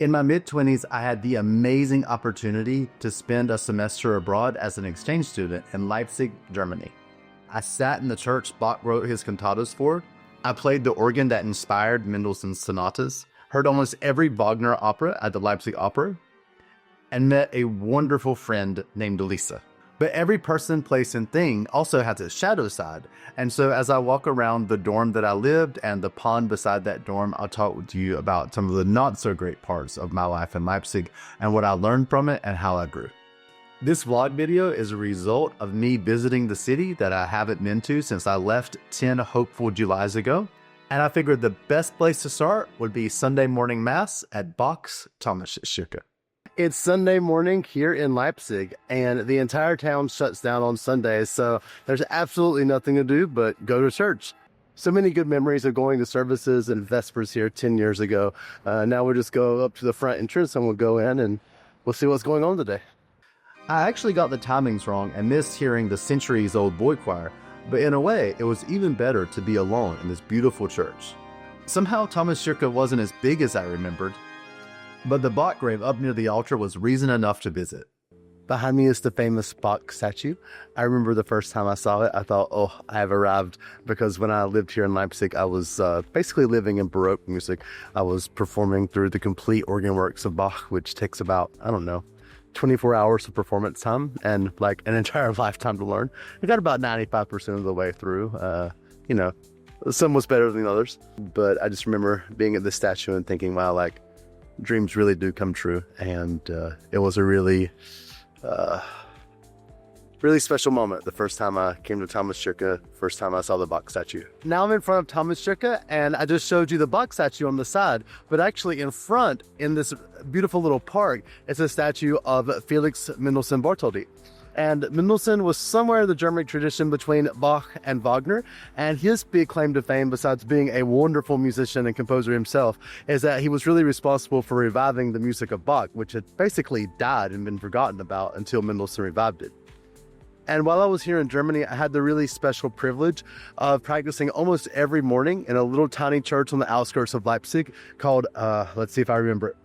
In my mid-20s, I had the amazing opportunity to spend a semester abroad as an exchange student in Leipzig, Germany. I sat in the church Bach wrote his cantatas for. I played the organ that inspired Mendelssohn's sonatas, heard almost every Wagner opera at the Leipzig Oper, and met a wonderful friend named Lisa. But every person, place, and thing also has its shadow side. And so as I walk around the dorm that I lived and the pond beside that dorm, I'll talk with you about some of the not so great parts of my life in Leipzig and what I learned from it and how I grew. This vlog video is a result of me visiting the city that I haven't been to since I left 10 hopeful Julys ago. And I figured the best place to start would be Sunday morning mass at Bach's Thomaskirke. It's Sunday morning here in Leipzig, and the entire town shuts down on Sundays, so there's absolutely nothing to do but go to church. So many good memories of going to services and Vespers here 10 years ago. Now we'll just go up to the front entrance and we'll go in and we'll see what's going on today. I actually got the timings wrong and missed hearing the centuries-old boy choir, but in a way, it was even better to be alone in this beautiful church. Somehow, Thomaskirke wasn't as big as I remembered, but the Bach grave up near the altar was reason enough to visit. Behind me is the famous Bach statue. I remember the first time I saw it, I thought, oh, I have arrived, because when I lived here in Leipzig, I was basically living in Baroque music. I was performing through the complete organ works of Bach, which takes about, 24 hours of performance time and like an entire lifetime to learn. I got about 95% of the way through. Some was better than others, but I just remember being at the statue and thinking, wow, dreams really do come true. And it was a really special moment the first time I came to Thomaskirke, first time I saw the Bach statue. Now I'm in front of Thomaskirke, and I just showed you the Bach statue on the side, but actually in front, in this beautiful little park, it's a statue of Felix Mendelssohn Bartholdy. And Mendelssohn was somewhere in the Germanic tradition between Bach and Wagner, and his big claim to fame, besides being a wonderful musician and composer himself, is that he was really responsible for reviving the music of Bach, which had basically died and been forgotten about until Mendelssohn revived it. And while I was here in Germany, I had the really special privilege of practicing almost every morning in a little tiny church on the outskirts of Leipzig called, let's see if I remember it,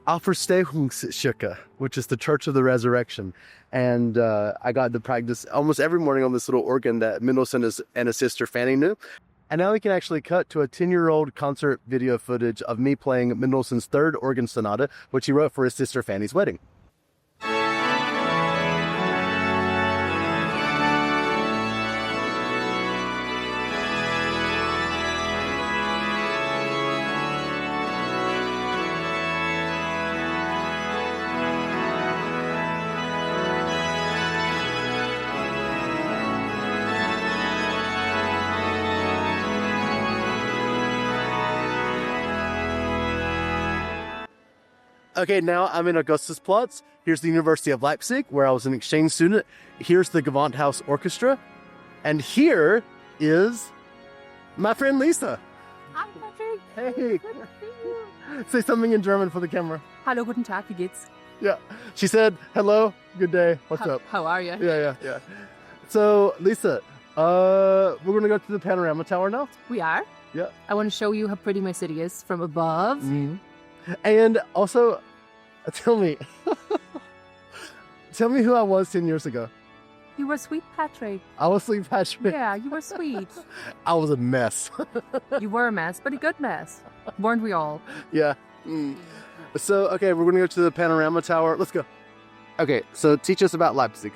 Auferstehungskirke, which is the Church of the Resurrection. And I got to practice almost every morning on this little organ that Mendelssohn and his sister Fanny knew. And now we can actually cut to a 10-year-old concert video footage of me playing Mendelssohn's third organ sonata, which he wrote for his sister Fanny's wedding. Okay, now I'm in Augustusplatz. Here's the University of Leipzig, where I was an exchange student. Here's the Gewandhaus Orchestra. And here is my friend Lisa. Hi, Patrick. Hey. Good to see you. Say something in German for the camera. Hallo, guten Tag, wie geht's? Yeah. She said, hello, good day, what's up? How are you? Yeah. So, Lisa, we're going to go to the Panorama Tower now. We are? Yeah. I want to show you how pretty my city is from above. Mm-hmm. And also, tell me who I was 10 years ago. You were sweet, Patrick. I was sweet, Patrick. Yeah, you were sweet. I was a mess. You were a mess, but a good mess. Weren't we all? Yeah. So, okay, we're going to go to the Panorama Tower. Let's go. Okay, so teach us about Leipzig.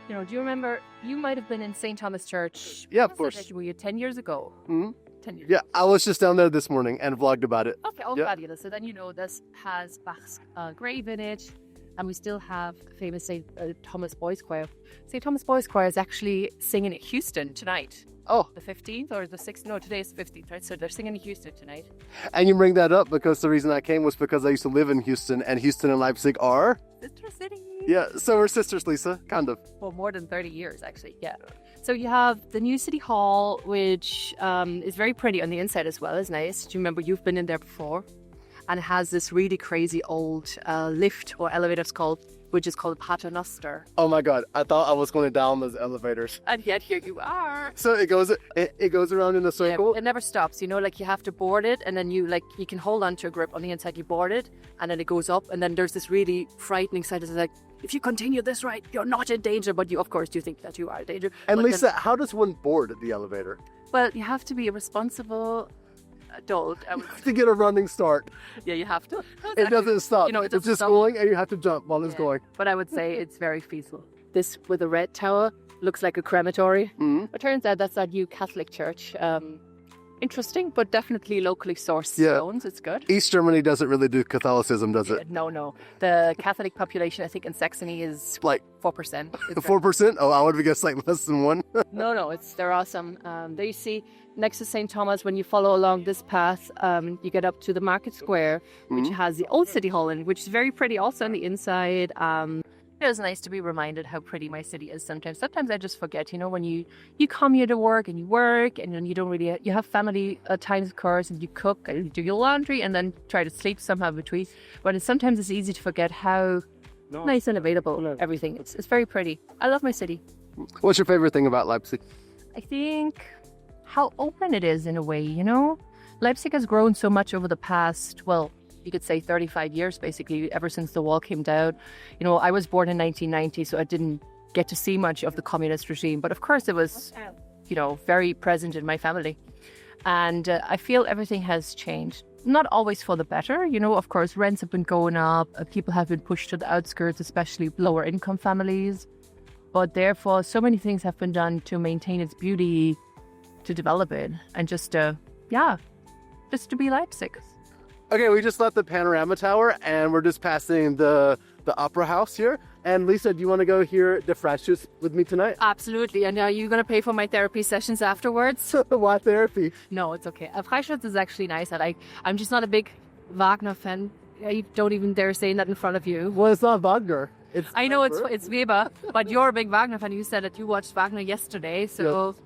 Do you remember, you might have been in St. Thomas Church. Yeah, of course. Were you 10 years ago? Mm-hmm. 10 years. Yeah, I was just down there this morning and vlogged about it. Okay, fabulous. So then this has Bach's grave in it, and we still have a famous St. Thomas Boys Choir. St. Thomas Boys Choir is actually singing at Houston tonight. Oh. The 15th or the 6th? No, today is the 15th, right? So they're singing in Houston tonight. And you bring that up because the reason I came was because I used to live in Houston, and Houston and Leipzig are... Sister cities. Yeah, so we're sisters, Lisa, kind of. For more than 30 years, actually, yeah. So you have the new City Hall, which is very pretty on the inside as well. It's nice. Do you remember you've been in there before? and it has this really crazy old lift or elevator, which is called Paternoster. Oh my God, I thought I was going down those elevators. And yet here you are. So it goes around in a circle? Yeah, it never stops, you know, like you have to board it, and then you can hold on to a grip on the inside, you board it, and then it goes up, and then there's this really frightening side. It's like, if you continue this right, you're not in danger, but you, of course, do think that you are in danger. And But Lisa, how does one board the elevator? well, you have to be a responsible adult. To get a running start. Yeah, you have to. It doesn't stop. You know, it it's doesn't just stop. going and you have to jump while it's going. But I would say it's very feasible. This with a red tower looks like a crematory. Mhm. It turns out that's our new Catholic church. Interesting, but definitely locally sourced Yeah. stones. It's good. East Germany doesn't really do Catholicism, does it? No. The Catholic population, I think, in Saxony is Like 4%. It's 4%? Oh, I would have guessed like less than 1. No, they're awesome. There you see, next to St. Thomas, when you follow along this path, you get up to the Market Square, which has the old City Hall in it, which is very pretty also on the inside. It was nice to be reminded how pretty my city is sometimes. Sometimes I just forget, you know, when you come here to work and you work and then you don't really, you have family times, of course, and you cook and you do your laundry and then try to sleep somehow between. But sometimes it's easy to forget how nice and available everything is. It's very pretty. I love my city. What's your favorite thing about Leipzig? I think how open it is in a way, you know? Leipzig has grown so much over the past, well, you could say 35 years, basically, ever since the wall came down. You know, I was born in 1990, so I didn't get to see much of the communist regime. But of course, it was, you know, very present in my family. And I feel everything has changed. Not always for the better. You know, of course, rents have been going up. People have been pushed to the outskirts, especially lower income families. But therefore, so many things have been done to maintain its beauty, to develop it, and just to be Leipzig. Okay, we just left the Panorama Tower and we're just passing the Opera House here. And Lisa, do you want to go hear the Fractious with me tonight? Absolutely. And are you going to pay for my therapy sessions afterwards? Why therapy? No, it's okay. Freistadt is actually nice. I'm just not a big Wagner fan. I don't even dare say that in front of you. Well, it's not Wagner. I know it's Weber, but you're a big Wagner fan. You said that you watched Wagner yesterday, so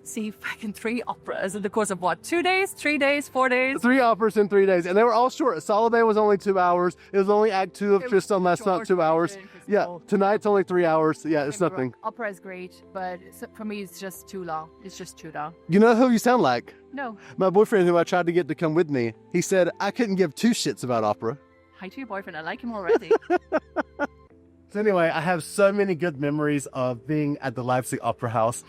see fucking 3 operas in the course of what? 2 days, 3 days, 4 days? 3 operas in 3 days, and they were all short. Salome was only 2 hours. It was only Act 2 of Tristan last night, 2 hours. Yeah, tonight's only 3 hours. Yeah, it's nothing. Opera is great, but for me, it's just too long. It's just too long. You know who you sound like? No. My boyfriend, who I tried to get to come with me, he said I couldn't give 2 shits about opera. Hi to your boyfriend. I like him already. So anyway, I have so many good memories of being at the Leipzig Opera House.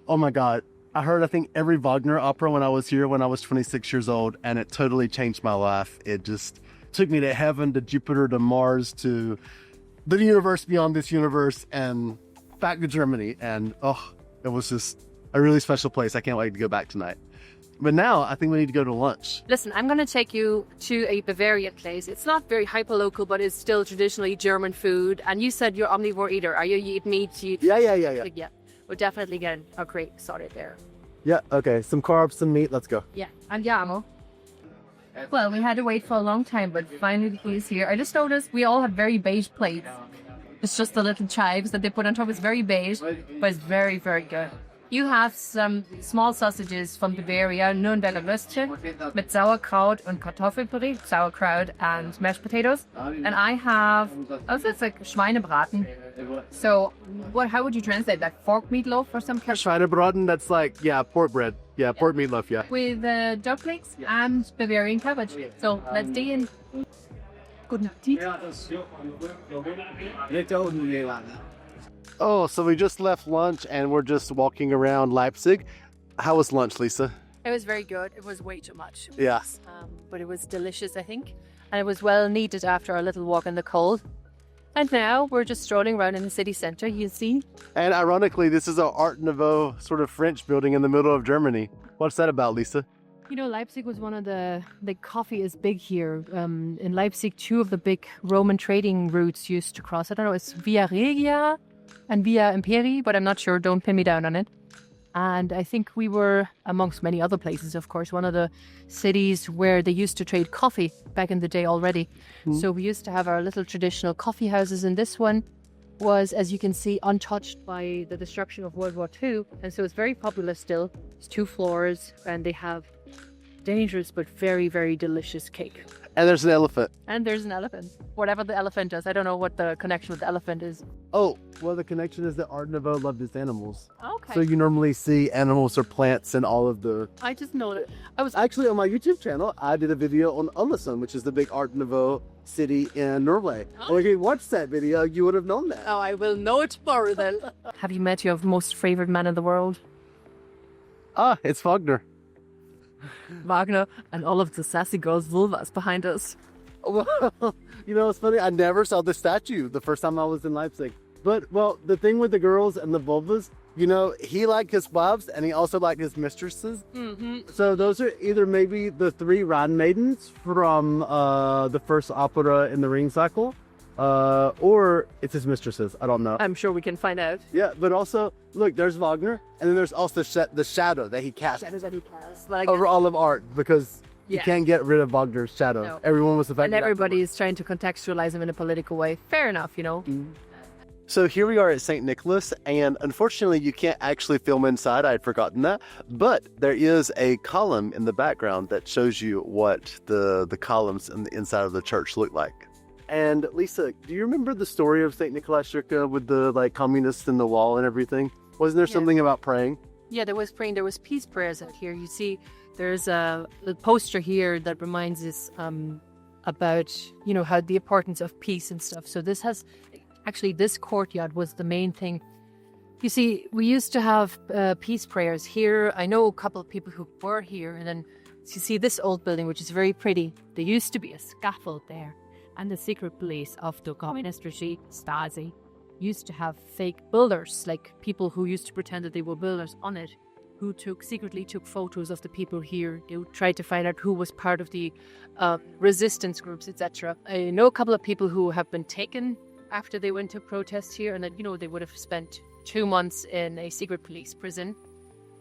Oh my God. I heard, I think, every Wagner opera when I was here when I was 26 years old, and it totally changed my life. It just took me to heaven, to Jupiter, to Mars, to the universe beyond this universe, and back to Germany. And it was just a really special place. I can't wait to go back tonight. But now I think we need to go to lunch. Listen, I'm going to take you to a Bavarian place. It's not very hyper-local, but it's still traditionally German food. And you said you're omnivore eater. Are you? You eat meat? Yeah. We're definitely getting a great sorted there. Yeah, okay. Some carbs, some meat. Let's go. Yeah, andiamo. Well, we had to wait for a long time, but finally he's here. I just noticed we all have very beige plates. It's just the little chives that they put on top. It's very beige, but it's very, very good. You have some small sausages from Bavaria, Nürnberger Würstchen, mit Sauerkraut und Kartoffelpüree, sauerkraut and mashed potatoes. And I have, it's like Schweinebraten. So, how would you translate that? Pork meatloaf or some kind? Schweinebraten, that's like, pork bread. Yeah, pork meatloaf, yeah. With dumplings and Bavarian cabbage. So, let's dig in. Good appetit. Oh, so we just left lunch and we're just walking around Leipzig. How was lunch, Lisa? It was very good. It was way too much. Yeah. But it was delicious, I think. And it was well needed after our little walk in the cold. And now we're just strolling around in the city centre, you see. And ironically, this is an Art Nouveau sort of French building in the middle of Germany. What's that about, Lisa? You know, Leipzig was one of the coffee is big here. In Leipzig, 2 of the big Roman trading routes used to cross. I don't know, it's Via Regia and Via Imperii, but I'm not sure. Don't pin me down on it. And I think we were, amongst many other places, of course, one of the cities where they used to trade coffee back in the day already. So we used to have our little traditional coffee houses, and this one was, as you can see, untouched by the destruction of World War II. And so it's very popular still. It's 2 floors, and they have dangerous but very, very delicious cake. And there's an elephant. And there's an elephant. Whatever the elephant does. I don't know what the connection with the elephant is. Oh, well, the connection is that Art Nouveau loved his animals. Okay. So you normally see animals or plants in all of the... I just know that I was Actually, on my YouTube channel, I did a video on Ålesund, which is the big Art Nouveau city in Norway. Oh. Well, if you watched that video, you would have known that. Oh, I will know it tomorrow then. Have you met your most favorite man in the world? Ah, it's Wagner. Wagner and all of the sassy girls' vulvas behind us. Well, you know, it's funny. I never saw the statue the first time I was in Leipzig. But, well, the thing with the girls and the vulvas, you know, he liked his wives and he also liked his mistresses. Mm-hmm. So those are either maybe the three Rhine maidens from the first opera in the Ring cycle, or it's his mistresses. I don't know. I'm sure we can find out. Yeah, but also, look, there's Wagner, and then there's also the shadow that he cast over all of art, because you can't get rid of Wagner's shadow. No. Everyone was affected. And everybody is trying to contextualize him in a political way. Fair enough, you know. Mm-hmm. So here we are at St. Nicholas, and unfortunately you can't actually film inside. I had forgotten that, but there is a column in the background that shows you what the columns in the inside of the church look like. And Lisa, do you remember the story of St. Nicolaikirke with the communists in the wall and everything? Wasn't there something about praying? Yeah, there was praying. There was peace prayers out here. You see, there's a poster here that reminds us about, you know, how the importance of peace and stuff. So this courtyard was the main thing. You see, we used to have peace prayers here. I know a couple of people who were here, and then you see this old building, which is very pretty. There used to be a scaffold there. And the secret police of the communist regime, Stasi, used to have fake builders, like people who used to pretend that they were builders on it, who secretly took photos of the people here. They would try to find out who was part of the resistance groups, etc. I know a couple of people who have been taken after they went to protest here, and that, you know, they would have spent 2 months in a secret police prison.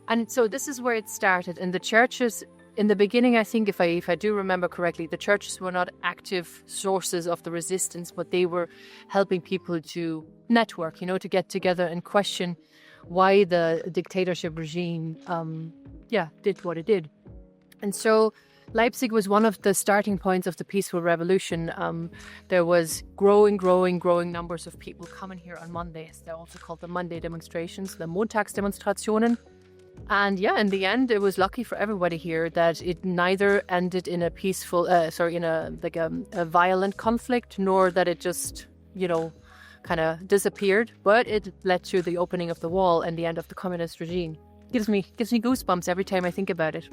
And so this is where it started. And the churches, in the beginning, I think, if I do remember correctly, the churches were not active sources of the resistance, but they were helping people to network, you know, to get together and question why the dictatorship regime, did what it did. And so Leipzig was one of the starting points of the peaceful revolution. There was growing numbers of people coming here on Mondays. They're also called the Monday demonstrations, the Montagsdemonstrationen. And yeah, in the end, it was lucky for everybody here that it neither ended in a peaceful, a violent conflict, nor that it just, you know, kind of disappeared. But it led to the opening of the wall and the end of the communist regime. Gives me goosebumps every time I think about it.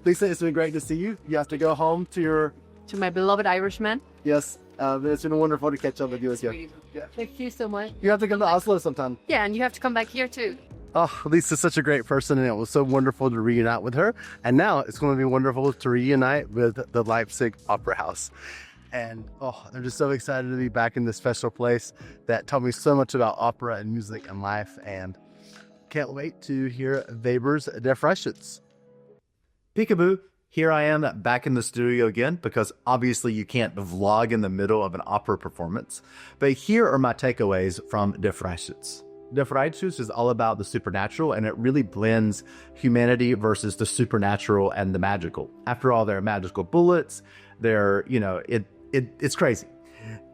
Lisa, it's been great to see you. You have to go home to my beloved Irishman. Yes, it's been wonderful to catch up with you as well. Yeah. Thank you so much. You have to come to Oslo sometime. Yeah, and you have to come back here too. Oh, Lisa's such a great person, and it was so wonderful to reunite with her. And now it's going to be wonderful to reunite with the Leipzig Opera House. And I'm just so excited to be back in this special place that taught me so much about opera and music and life. And can't wait to hear Weber's Der Freischütz. Peekaboo, here I am back in the studio again, because obviously you can't vlog in the middle of an opera performance. But here are my takeaways from Der Freischütz. Der Freischütz is all about the supernatural, and it really blends humanity versus the supernatural and the magical. After all, they're magical bullets. They're, you know, it's crazy.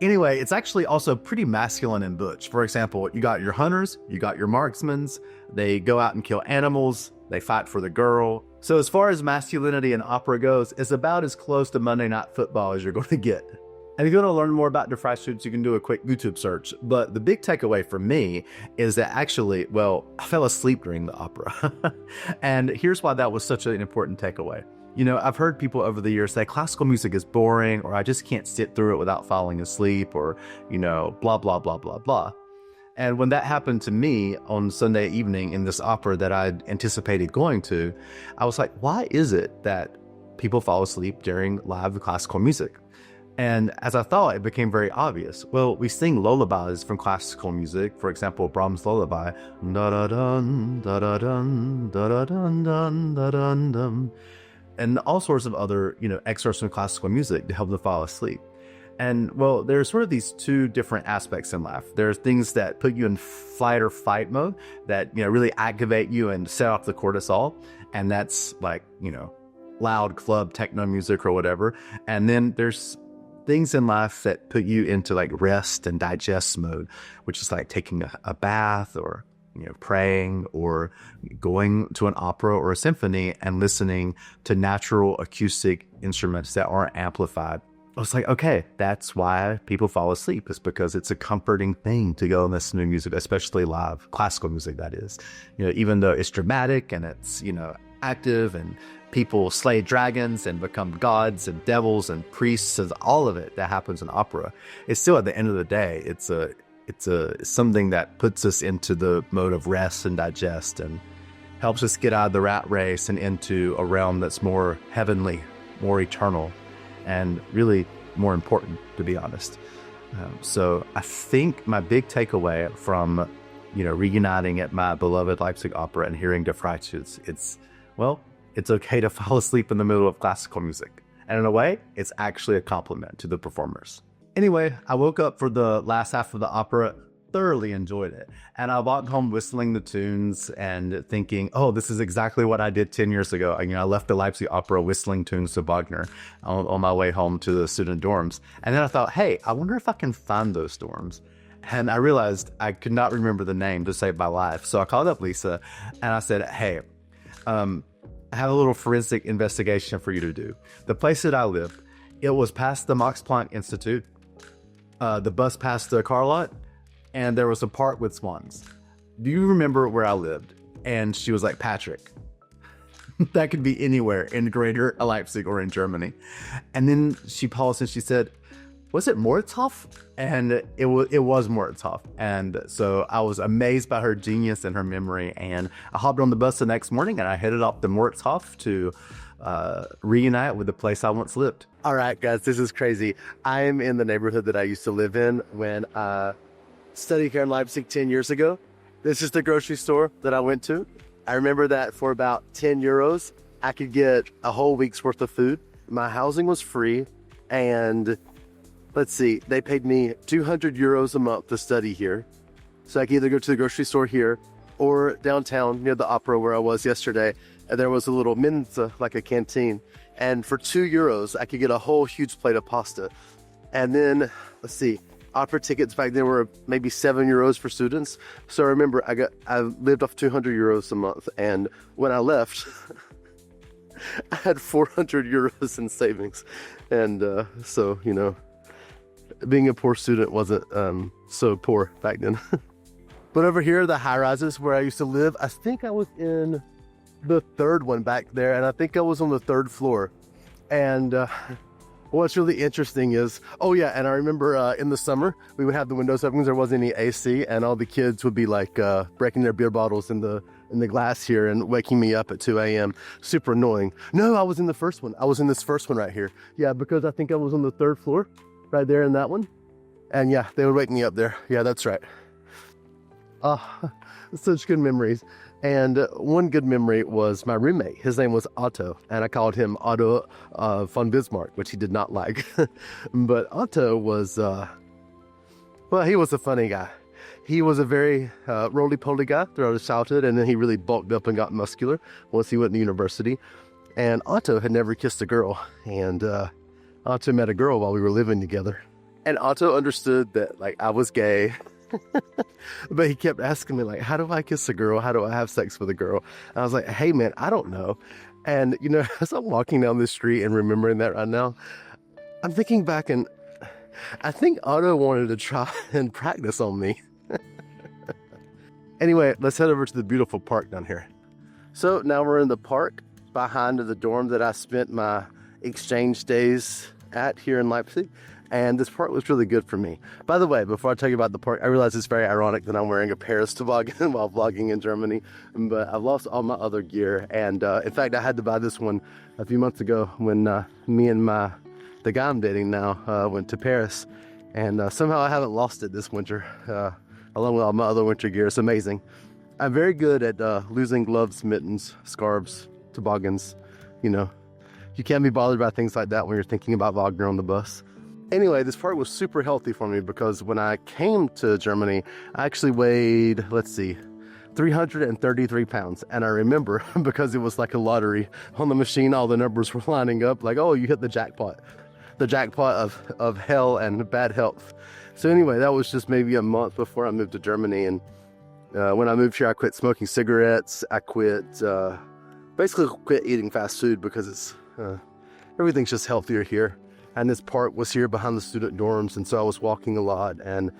Anyway, it's actually also pretty masculine and butch. For example, you got your hunters, you got your marksmen. They go out and kill animals. They fight for the girl. So as far as masculinity in opera goes, it's about as close to Monday Night Football as you're going to get. And if you want to learn more about Der Freischütz, you can do a quick YouTube search. But the big takeaway for me is that actually, I fell asleep during the opera. And here's why that was such an important takeaway. You know, I've heard people over the years say classical music is boring, or I just can't sit through it without falling asleep, or, you know, blah, blah, blah, blah, blah. And when that happened to me on Sunday evening in this opera that I'd anticipated going to, I was like, why is it that people fall asleep during live classical music? And as I thought, it became very obvious. Well, we sing lullabies from classical music. For example, Brahms' lullaby, da-da-dun, da-da-dun, da-da-dun, dun, da-dun, dun, and all sorts of other, you know, excerpts from classical music to help them fall asleep. And well, there's sort of these two different aspects in life. There's things that put you in flight or fight mode that, you know, really activate you and set off the cortisol. And that's like, you know, loud club techno music or whatever. And then there's things in life that put you into like rest and digest mode, which is like taking a bath, or praying, or going to an opera or a symphony and listening to natural acoustic instruments that aren't amplified. I was like, okay, that's why people fall asleep. It's because it's a comforting thing to go and listen to music, especially live, classical music, that is. Even though it's dramatic and it's, active, and people slay dragons and become gods and devils and priests, and all of it that happens in opera, it's still, at the end of the day, it's something that puts us into the mode of rest and digest, and helps us get out of the rat race and into a realm that's more heavenly, more eternal, and really more important, to be honest. So I think my big takeaway from, reuniting at my beloved Leipzig Opera and hearing Die Freitudes, it's okay to fall asleep in the middle of classical music. And in a way, it's actually a compliment to the performers. Anyway, I woke up for the last half of the opera, thoroughly enjoyed it. And I walked home whistling the tunes and thinking, oh, this is exactly what I did 10 years ago. I left the Leipzig Opera whistling tunes to Wagner on my way home to the student dorms. And then I thought, hey, I wonder if I can find those dorms. And I realized I could not remember the name to save my life. So I called up Lisa and I said, hey, I have a little forensic investigation for you to do. The place that I lived, it was past the Max Planck Institute. The bus passed the car lot, and there was a park with swans. Do you remember where I lived? And she was like, Patrick, that could be anywhere in Greater Leipzig or in Germany. And then she paused and she said, was it Moritzhof? And it was Moritzhof. And so I was amazed by her genius and her memory. And I hopped on the bus the next morning and I headed off to Moritzhof to reunite with the place I once lived. All right, guys, this is crazy. I am in the neighborhood that I used to live in when I studied here in Leipzig 10 years ago. This is the grocery store that I went to. I remember that for about 10 euros, I could get a whole week's worth of food. My housing was free, and let's see, they paid me 200 euros a month to study here. So I could either go to the grocery store here or downtown near the opera where I was yesterday. And there was a little mensa, like a canteen. And for 2 euros, I could get a whole huge plate of pasta. And then, let's see, opera tickets back then were maybe 7 euros for students. So I remember I lived off 200 euros a month. And when I left, I had 400 euros in savings. And so, you know, being a poor student wasn't so poor back then. But over here, the high rises where I used to live, I think I was in the third one back there, and I think I was on the third floor. And what's really interesting is, oh yeah, and I remember in the summer we would have the windows open because there wasn't any AC, and all the kids would be like breaking their beer bottles in the glass here and waking me up at 2 a.m. Super annoying. No, I was in the first one. I was in this first one right here. Yeah, because I think I was on the third floor right there in that one. And yeah, they would wake me up there. Yeah, that's right. Such good memories. And one good memory was my roommate. His name was Otto, and I called him Otto von Bismarck, which he did not like. But Otto was, well, he was a funny guy. He was a very roly-poly guy throughout his childhood, and then he really bulked up and got muscular once he went to university. And Otto had never kissed a girl, and Otto met a girl while we were living together. And Otto understood that, like, I was gay. But he kept asking me, like, how do I kiss a girl? How do I have sex with a girl? And I was like, hey, man, I don't know. And, you know, as I'm walking down the street and remembering that right now, I'm thinking back, and I think Otto wanted to try and practice on me. Anyway, let's head over to the beautiful park down here. So now we're in the park behind the dorm that I spent my exchange days at here in Leipzig. And this park was really good for me. By the way, before I tell you about the park, I realize it's very ironic that I'm wearing a Paris toboggan while vlogging in Germany, but I've lost all my other gear. And in fact, I had to buy this one a few months ago when me and the guy I'm dating now went to Paris. And somehow I haven't lost it this winter, along with all my other winter gear. It's amazing. I'm very good at losing gloves, mittens, scarves, toboggans. You know, you can't be bothered by things like that when you're thinking about Wagner on the bus. Anyway, this park was super healthy for me because when I came to Germany, I actually weighed, let's see, 333 pounds. And I remember, because it was like a lottery on the machine, all the numbers were lining up like, oh, you hit the jackpot of hell and bad health. So anyway, that was just maybe a month before I moved to Germany. And when I moved here, I quit smoking cigarettes. I basically quit eating fast food because it's everything's just healthier here. And this park was here behind the student dorms, and so I was walking a lot, and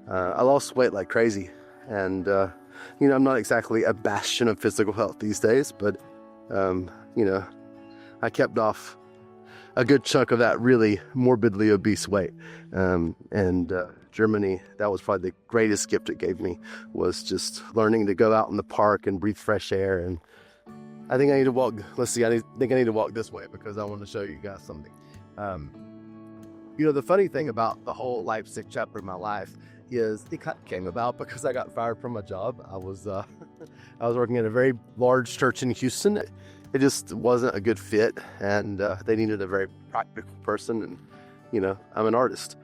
I lost weight like crazy. And I'm not exactly a bastion of physical health these days, but I kept off a good chunk of that really morbidly obese weight. Germany, that was probably the greatest gift it gave me, was just learning to go out in the park and breathe fresh air. And I think I need to walk. Let's see. I think I need to walk this way because I want to show you guys something. The funny thing about the whole Leipzig chapter of my life is it kind of came about because I got fired from my job. I was working at a very large church in Houston. It just wasn't a good fit, and they needed a very practical person, and I'm an artist.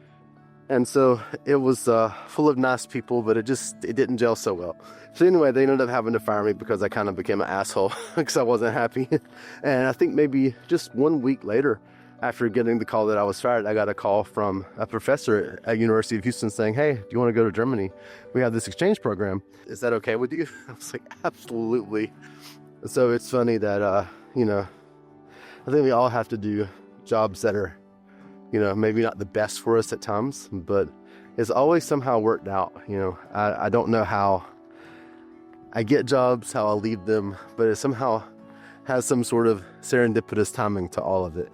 And so it was full of nice people, but it didn't gel so well. So anyway, they ended up having to fire me because I kind of became an asshole because I wasn't happy. And I think maybe just 1 week later, after getting the call that I was fired, I got a call from a professor at University of Houston saying, hey, do you want to go to Germany? We have this exchange program. Is that okay with you? I was like, absolutely. So it's funny that, I think we all have to do jobs that are, maybe not the best for us at times, but it's always somehow worked out. I don't know how I get jobs, how I leave them, but it somehow has some sort of serendipitous timing to all of it.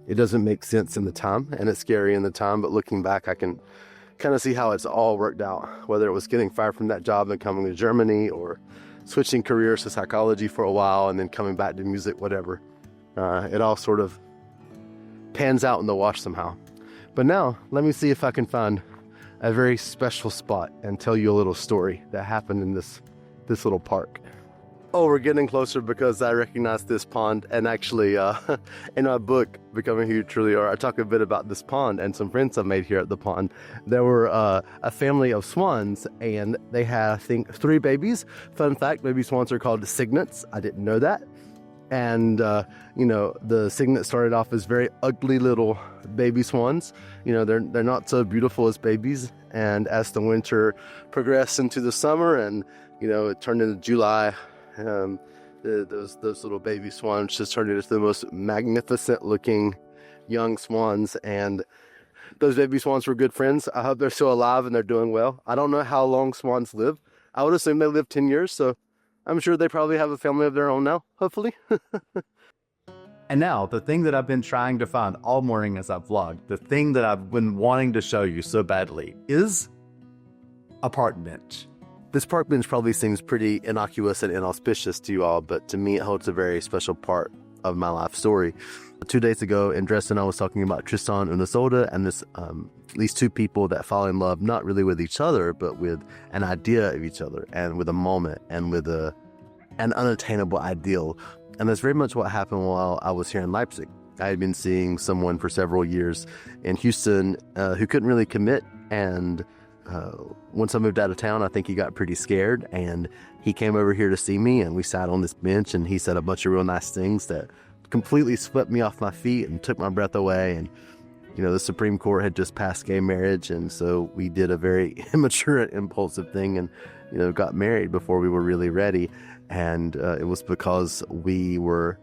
It doesn't make sense in the time, and it's scary in the time, but looking back, I can kind of see how it's all worked out, whether it was getting fired from that job and coming to Germany, or switching careers to psychology for a while and then coming back to music, whatever. It all sort of pans out in the wash somehow. But now, let me see if I can find a very special spot and tell you a little story that happened in this little park. Oh, we're getting closer because I recognize this pond, and actually in my book, Becoming Who You Truly Are, I talk a bit about this pond and some friends I made here at the pond. There were a family of swans, and they had, I think, 3 babies. Fun fact, baby swans are called cygnets. I didn't know that. And, the cygnet started off as very ugly little baby swans. They're not so beautiful as babies. And as the winter progressed into the summer and, it turned into July, those little baby swans just turned into the most magnificent looking young swans. And those baby swans were good friends. I hope they're still alive and they're doing well. I don't know how long swans live. I would assume they live 10 years. So I'm sure they probably have a family of their own now, hopefully. And now, the thing that I've been trying to find all morning as I've vlogged, the thing that I've been wanting to show you so badly, is a park bench. This park bench probably seems pretty innocuous and inauspicious to you all, but to me it holds a very special part of my life story. 2 days ago in Dresden, I was talking about Tristan und Isolde and these 2 people that fall in love, not really with each other, but with an idea of each other and with a moment and with an unattainable ideal. And that's very much what happened while I was here in Leipzig. I had been seeing someone for several years in Houston who couldn't really commit, and once I moved out of town, I think he got pretty scared, and he came over here to see me, and we sat on this bench, and he said a bunch of real nice things that completely swept me off my feet and took my breath away. And the Supreme Court had just passed gay marriage, and so we did a very immature and impulsive thing and got married before we were really ready. And it was because we were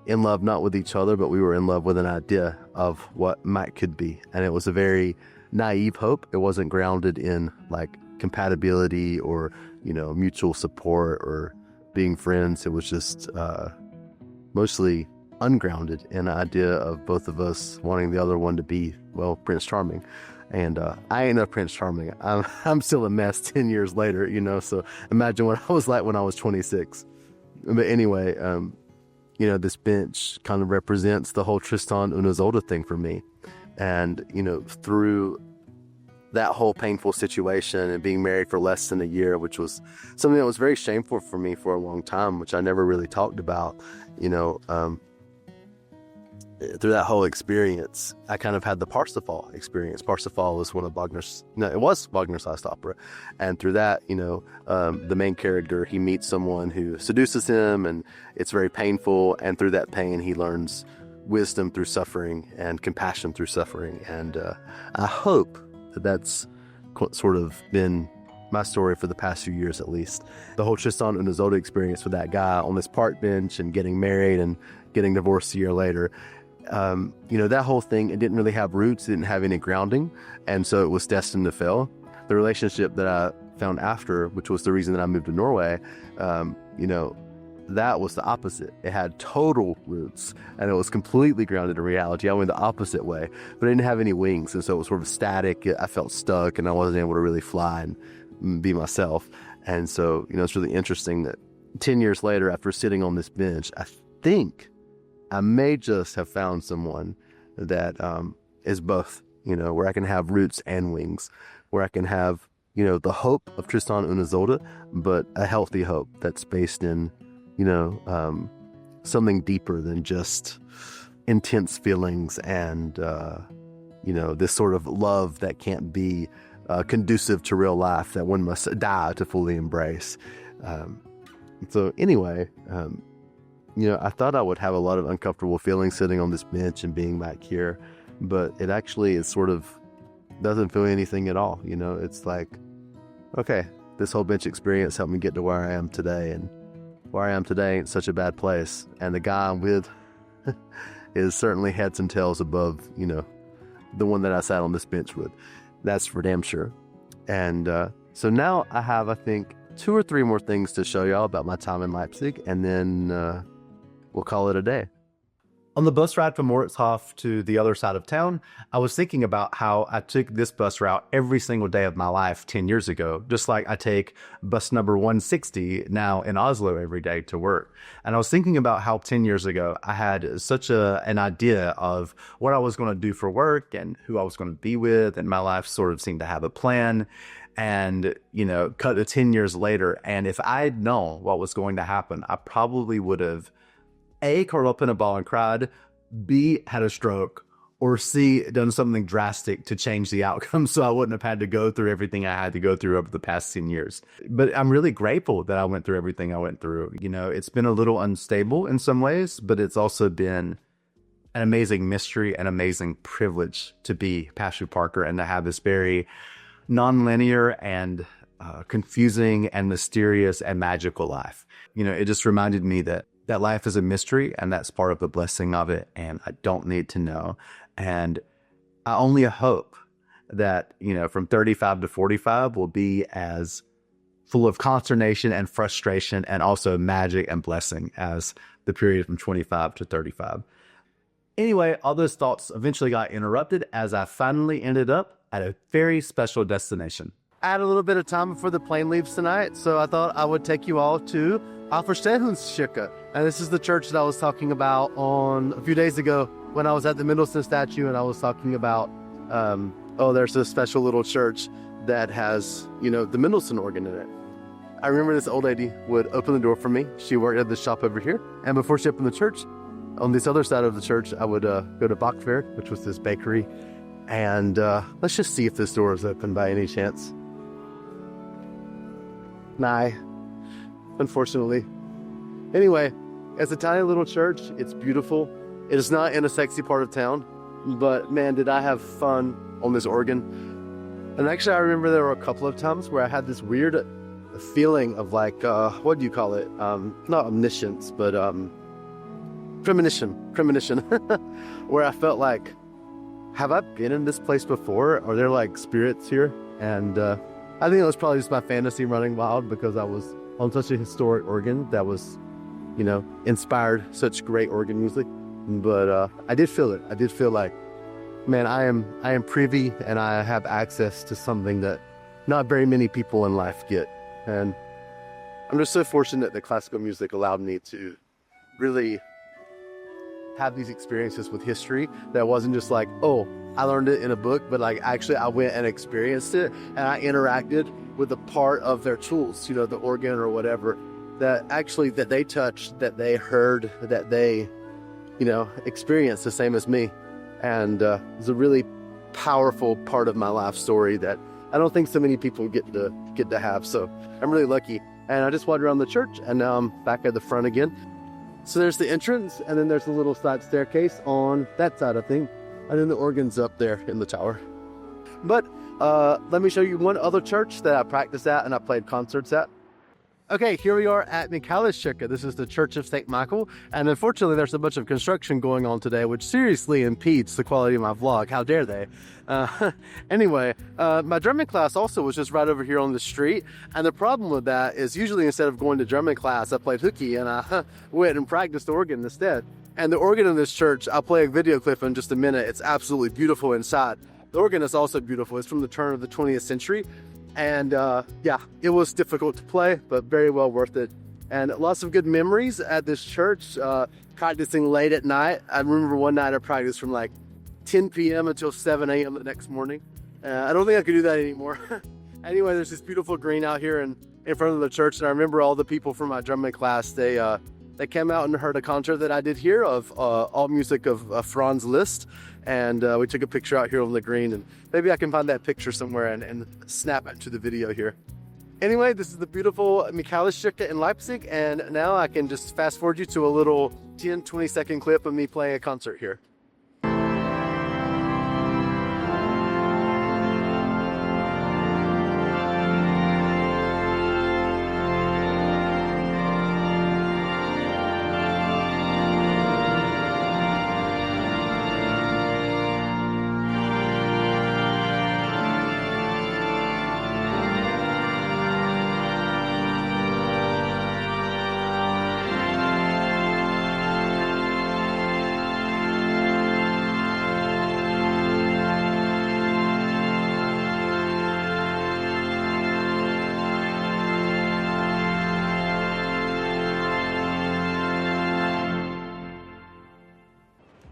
in love not with each other, but we were in love with an idea of what Mike could be. And it was a very naive hope. It wasn't grounded in like compatibility or mutual support or being friends. It was just mostly ungrounded in the idea of both of us wanting the other one to be, well, Prince Charming. And I ain't no Prince Charming. I'm still a mess 10 years later, so imagine what I was like when I was 26. But anyway, this bench kind of represents the whole Tristan und Isolde thing for me. And, through that whole painful situation and being married for less than a year, which was something that was very shameful for me for a long time, which I never really talked about, through that whole experience, I kind of had the Parsifal experience. Parsifal was one of Wagner's, no, it was Wagner's last opera. And through that, the main character, he meets someone who seduces him, and it's very painful. And through that pain, he learns wisdom through suffering and compassion through suffering. And I hope that that's sort of been my story for the past few years, at least. The whole Tristan und Isolde experience with that guy on this park bench and getting married and getting divorced a year later. That whole thing, it didn't really have roots, it didn't have any grounding, and so it was destined to fail. The relationship that I found after, which was the reason that I moved to Norway, that was the opposite. It had total roots, and it was completely grounded in reality. I went the opposite way, but I didn't have any wings, and so it was sort of static. I felt stuck, and I wasn't able to really fly and be myself. And so, it's really interesting that 10 years later, after sitting on this bench, I think I may just have found someone that is both, where I can have roots and wings, where I can have, the hope of Tristan und Isolde, but a healthy hope that's based in, something deeper than just intense feelings and, this sort of love that can't be conducive to real life, that one must die to fully embrace. So anyway, I thought I would have a lot of uncomfortable feelings sitting on this bench and being back here, but it actually is sort of doesn't feel anything at all. It's like, okay, this whole bench experience helped me get to where I am today, and where I am today ain't such a bad place. And the guy I'm with is certainly heads and tails above, the one that I sat on this bench with. That's for damn sure. And so now I have, I think, 2 or 3 more things to show y'all about my time in Leipzig, and then we'll call it a day. On the bus ride from Moritzhof to the other side of town, I was thinking about how I took this bus route every single day of my life 10 years ago, just like I take bus number 160 now in Oslo every day to work. And I was thinking about how 10 years ago I had such an idea of what I was going to do for work and who I was going to be with, and my life sort of seemed to have a plan. And, cut to 10 years later, and if I'd known what was going to happen, I probably would have A, curled up in a ball and cried, B, had a stroke, or C, done something drastic to change the outcome so I wouldn't have had to go through everything I had to go through over the past 10 years. But I'm really grateful that I went through everything I went through. It's been a little unstable in some ways, but it's also been an amazing mystery and amazing privilege to be Pashu Parker and to have this very nonlinear and confusing and mysterious and magical life. It just reminded me that life is a mystery, and that's part of the blessing of it, and I don't need to know. And I only hope that, from 35 to 45 will be as full of consternation and frustration and also magic and blessing as the period from 25 to 35. Anyway, all those thoughts eventually got interrupted as I finally ended up at a very special destination. I had a little bit of time before the plane leaves tonight, so I thought I would take you all to Auferstehungskirke. And this is the church that I was talking about a few days ago when I was at the Mendelssohn statue, and I was talking about, there's a special little church that has, the Mendelssohn organ in it. I remember this old lady would open the door for me. She worked at the shop over here. And before she opened the church, on this other side of the church, I would go to Bachver, which was this bakery. And let's just see if this door is open by any chance. Nah, unfortunately. Anyway, it's a tiny little church. It's beautiful. It is not in a sexy part of town, but man, did I have fun on this organ. And actually, I remember there were a couple of times where I had this weird feeling of like, what do you call it? Not omniscience, but premonition, where I felt like, have I been in this place before? Are there like spirits here? And I think it was probably just my fantasy running wild because I was on such a historic organ that was, inspired such great organ music. But I did feel it. I did feel like, man, I am privy and I have access to something that not very many people in life get. And I'm just so fortunate that classical music allowed me to really have these experiences with history that wasn't just like, oh, I learned it in a book, but like actually I went and experienced it and I interacted with a part of their tools, the organ or whatever, that they touched, that they heard, that they, experience the same as me. And it's a really powerful part of my life story that I don't think so many people get to have. So I'm really lucky. And I just walked around the church, and now I'm back at the front again. So there's the entrance, and then there's a little side staircase on that side, I think. And then the organ's up there in the tower. But let me show you one other church that I practiced at and I played concerts at. Okay, here we are at Michaeliskirke. This is the Church of St. Michael, and unfortunately there's a bunch of construction going on today, which seriously impedes the quality of my vlog. How dare they? Anyway, my German class also was just right over here on the street, and the problem with that is usually instead of going to German class, I played hooky, and I went and practiced organ instead. And the organ in this church, I'll play a video clip in just a minute. It's absolutely beautiful inside. The organ is also beautiful. It's from the turn of the 20th century. And yeah, it was difficult to play, but very well worth it. And lots of good memories at this church, practicing late at night. I remember one night I practiced from like 10 p.m. until 7 a.m. the next morning. I don't think I could do that anymore. Anyway, there's this beautiful green out here in front of the church. And I remember all the people from my German class, they came out and heard a concert that I did here of all music of Franz Liszt. And we took a picture out here on the green, and maybe I can find that picture somewhere and snap it to the video here. Anyway, this is the beautiful Michaeliskirke in Leipzig, and now I can just fast forward you to a little 10-20 second clip of me playing a concert here.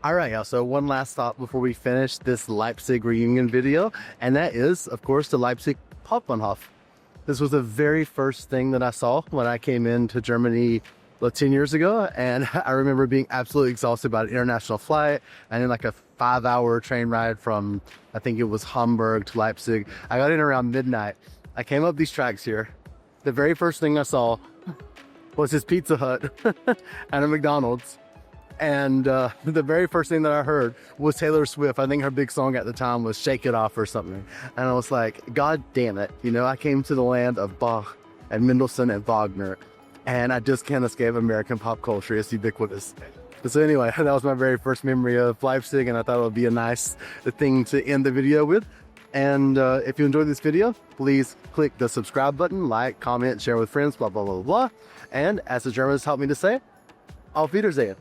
All right, y'all, so one last thought before we finish this Leipzig reunion video, and that is, of course, the Leipzig Hauptbanhof. This was the very first thing that I saw when I came into Germany 10 years ago, and I remember being absolutely exhausted by an international flight, and then like a 5-hour train ride from, I think it was Hamburg to Leipzig. I got in around midnight. I came up these tracks here. The very first thing I saw was this Pizza Hut and a McDonald's. And the very first thing that I heard was Taylor Swift. I think her big song at the time was Shake It Off or something. And I was like, God damn it. I came to the land of Bach and Mendelssohn and Wagner, and I just can't escape American pop culture. It's ubiquitous. So anyway, that was my very first memory of Leipzig, and I thought it would be a nice thing to end the video with. And if you enjoyed this video, please click the subscribe button, like, comment, share with friends, blah, blah, blah, blah. And as the Germans taught me to say, Auf Wiedersehen.